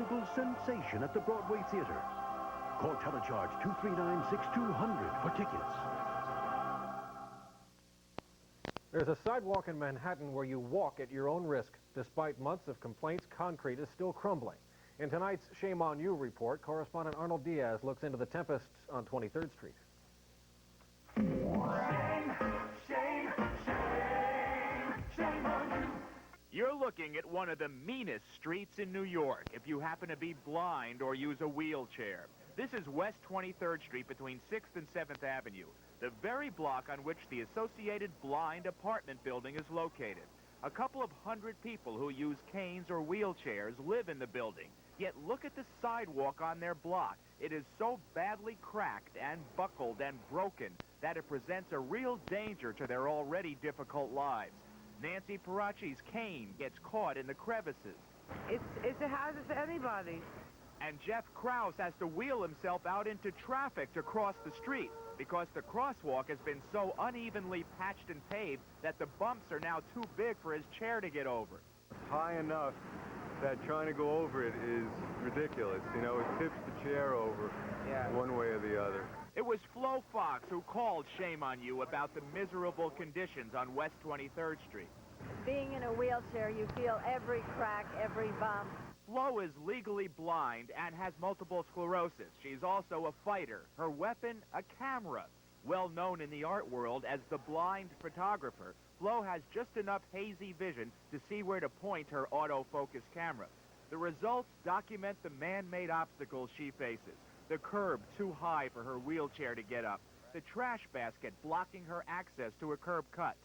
musical sensation at the Broadway Theater. Call Telecharge 239-6200 for tickets. There's a sidewalk in Manhattan where you walk at your own risk. Despite months of complaints, concrete is still crumbling. In tonight's Shame on You report, correspondent Arnold Diaz looks into the tempests on 23rd Street. Shame on you. You're looking at one of the meanest streets in New York if you happen to be blind or use a wheelchair. This is West 23rd Street between 6th and 7th Avenue, the very block on which the Associated Blind apartment building is located. A couple of hundred people who use canes or wheelchairs live in the building. Yet look at the sidewalk on their block. It is so badly cracked and buckled and broken that it presents a real danger to their already difficult lives. Nancy Parachi's cane gets caught in the crevices. It's a hazard to anybody. And Jeff Krause has to wheel himself out into traffic to cross the street because the crosswalk has been so unevenly patched and paved that the bumps are now too big for his chair to get over. High enough that trying to go over it is ridiculous. You know, it tips the chair over one way or the other. It was Flo Fox who called Shame on You about the miserable conditions on West 23rd Street. Being in a wheelchair, you feel every crack, every bump. Flo is legally blind and has multiple sclerosis. She's also a fighter. Her weapon, a camera. Well known in the art world as the blind photographer, Flo has just enough hazy vision to see where to point her autofocus camera. The results document the man-made obstacles she faces. The curb too high for her wheelchair to get up. The trash basket blocking her access to a curb cut.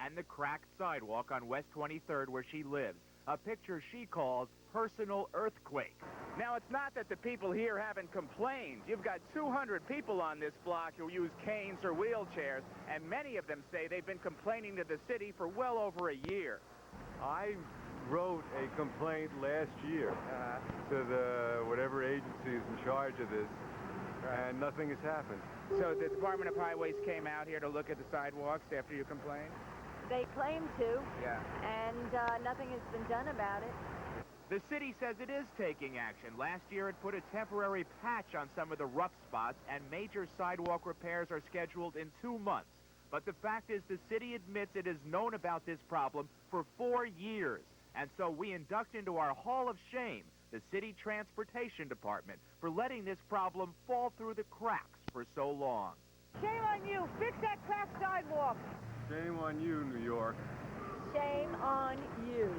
And the cracked sidewalk on West 23rd where she lives. A picture she calls personal earthquake. Now, it's not that the people here haven't complained. You've got 200 people on this block who use canes or wheelchairs, and many of them say they've been complaining to the city for well over a year. I wrote a complaint last year to the whatever agency is in charge of this, and nothing has happened. So the Department of Highways came out here to look at the sidewalks after you complained? They claim to, Yeah. and nothing has been done about it. The city says it is taking action. Last year it put a temporary patch on some of the rough spots, and major sidewalk repairs are scheduled in 2 months. But the fact is the city admits it has known about this problem for 4 years. And so we induct into our Hall of Shame the City Transportation Department for letting this problem fall through the cracks for so long. Shame on you. Fix that cracked sidewalk. Shame on you, New York. Shame on you.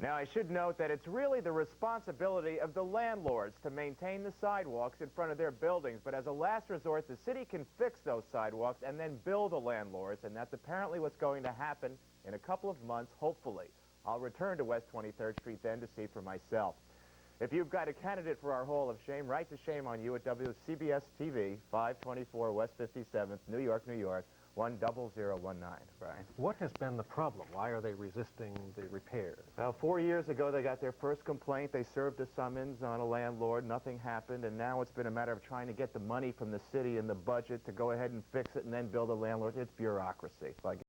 Now, I should note that it's really the responsibility of the landlords to maintain the sidewalks in front of their buildings. But as a last resort, the city can fix those sidewalks and then bill the landlords. And that's apparently what's going to happen in a couple of months, hopefully. I'll return to West 23rd Street then to see for myself. If you've got a candidate for our Hall of Shame, write to Shame on You at WCBS-TV, 524 West 57th, New York, New York, 10019. Brian? What has been the problem? Why are they resisting the repairs? Well, 4 years ago, they got their first complaint. They served a summons on a landlord. Nothing happened. And now it's been a matter of trying to get the money from the city in the budget to go ahead and fix it and then bill the landlord. It's bureaucracy.